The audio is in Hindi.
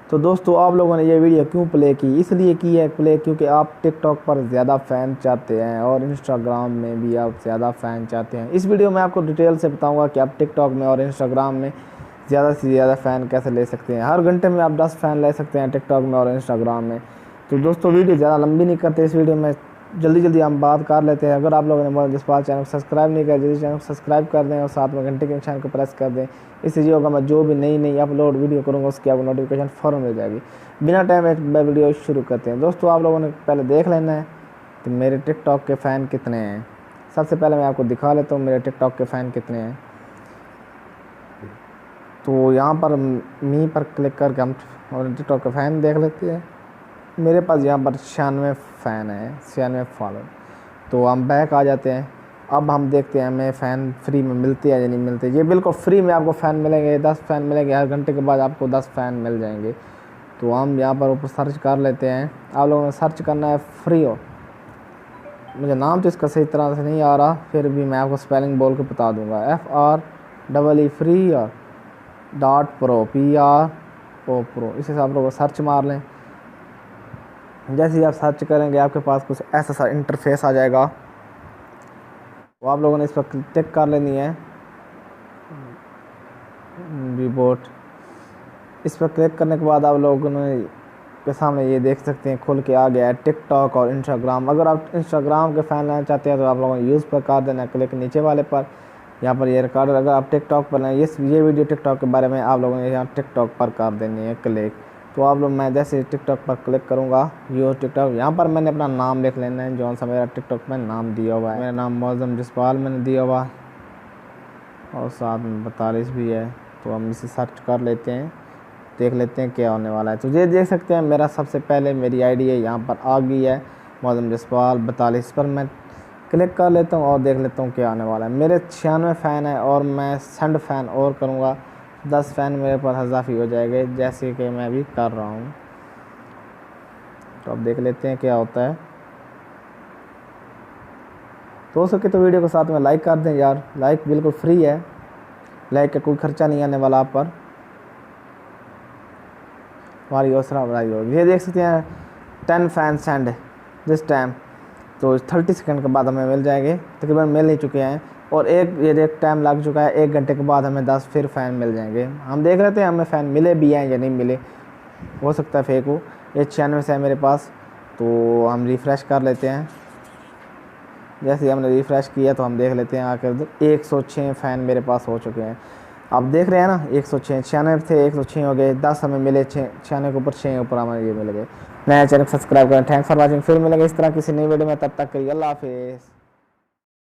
तो दोस्तों आप लोगों ने ये वीडियो क्यों प्ले की, इसलिए की है प्ले क्योंकि आप टिकटॉक पर ज़्यादा फ़ैन चाहते हैं और इंस्टाग्राम में भी आप ज़्यादा फ़ैन चाहते हैं। इस वीडियो में आपको डिटेल से बताऊंगा कि आप टिकटॉक में और इंस्टाग्राम में ज़्यादा से ज़्यादा फ़ैन कैसे ले सकते हैं। हर घंटे में आप 10 फ़ैन ले सकते हैं टिकटॉक में और इंस्टाग्राम में। तो दोस्तों वीडियो ज़्यादा लंबी नहीं करते, इस वीडियो में जल्दी जल्दी हम बात कर लेते हैं। अगर आप लोगों ने मोबाइल जसपाल चैनल को सब्सक्राइब नहीं किया, जल्दी चैनल को सब्सक्राइब कर दें और साथ में घंटे के निशान को प्रेस कर दें। इससे ये होगा मैं जो भी नई अपलोड वीडियो करूँगा उसकी आपको नोटिफिकेशन फ़ौरन मिल जाएगी। बिना टाइम एक वीडियो शुरू करते हैं। दोस्तों आप लोगों ने पहले देख लेना है कि मेरे टिकटॉक के फ़ैन कितने हैं। सबसे पहले मैं आपको दिखा लेता हूँ मेरे टिकटॉक के फ़ैन कितने हैं। तो यहाँ पर मी पर क्लिक करके हम टिकटॉक के फ़ैन देख लेते हैं। मेरे पास यहाँ पर 96 फ़ैन है, 96 फॉलोअर। तो हम बैक आ जाते हैं। अब हम देखते हैं हमें फ़ैन फ्री में मिलते हैं या नहीं मिलते। ये बिल्कुल फ्री में आपको फ़ैन मिलेंगे, 10 फ़ैन मिलेंगे। हर घंटे के बाद आपको 10 फ़ैन मिल जाएंगे। तो हम यहाँ पर ऊपर सर्च कर लेते हैं। आप लोगों ने सर्च करना है फ्री हो। मुझे नाम तो इसका सही तरह से नहीं आ रहा, फिर भी मैं आपको स्पेलिंग बोल के बता दूँगा। FREE फ्री और .pro PRO प्रो। इस हिसाब से आप लोग सर्च मार लें। जैसे ही आप सर्च करेंगे आपके पास कुछ ऐसा सा इंटरफेस आ जाएगा। वो आप लोगों ने इस पर क्लिक कर लेनी है, रिपोर्ट। इस पर क्लिक करने के बाद आप लोगों ने के सामने ये देख सकते हैं खुल के आ गया है टिकटॉक और इंस्टाग्राम। अगर आप इंस्टाग्राम के फ़ैन लेना चाहते हैं तो आप लोगों ने यूज़ पर कर देना क्लिक नीचे वाले पर। यहाँ पर ये रिकॉर्ड। अगर आप टिकटॉक पर लें ये वीडियो टिकटॉक के बारे में, आप लोगों ने यहाँ टिकटॉक पर कर देनी है क्लिक। तो आप लोग मैं जैसे टिकटॉक पर क्लिक करूँगा यो टिकटॉक, यहाँ पर मैंने अपना नाम लिख लेना है जौन सा मेरा टिकटॉक में नाम दिया हुआ है। मेरा नाम मौज़म जसपाल मैंने दिया हुआ और साथ में 42 भी है। तो हम इसे सर्च कर लेते हैं, देख लेते हैं क्या होने वाला है। तो ये देख सकते हैं मेरा सबसे पहले मेरी आईडी है यहाँ पर आ गई है मौज़म जसपाल 42 पर मैं क्लिक कर लेता हूँ और देख लेता हूँ क्या आने वाला है। मेरे 96 फ़ैन है और मैं सेंड फ़ैन और करूँगा, 10 फ़ैन मेरे पास इजाफी हो जाएंगे जैसे कि मैं अभी कर रहा हूँ। तो अब देख लेते हैं क्या होता है। तो हो सके तो वीडियो को साथ में लाइक कर दें यार, लाइक बिल्कुल फ्री है, लाइक का कोई खर्चा नहीं आने वाला आप पर। हमारी हौसला बढ़ाई होगी। ये देख सकते हैं 10 फ़ैन सेंड दिस टाइम। तो 30 सेकंड के बाद हमें मिल जाएंगे, तकरीबन मिल ही चुके हैं। और एक टाइम लग चुका है, 1 घंटे के बाद हमें 10 फिर फ़ैन मिल जाएंगे। हम देख लेते हैं हमें फ़ैन मिले भी हैं या नहीं मिले, हो सकता है फेक हो। ये 96 है मेरे पास। तो हम रिफ़्रेश कर लेते हैं। जैसे ही हमने रिफ़्रेश किया तो हम देख लेते हैं आकर 106 फ़ैन मेरे पास हो चुके हैं। आप देख रहे हैं ना 106, 96 थे 106 हो गए, 10 हमें मिले, 96 के ऊपर 6 ऊपर हमें ये मिल गए। नया चैनल सब्सक्राइब करें। Thanks for watching. फिर मिलेंगे इस तरह किसी नई वीडियो में, तब तक के लिए अल्लाह हाफिज़।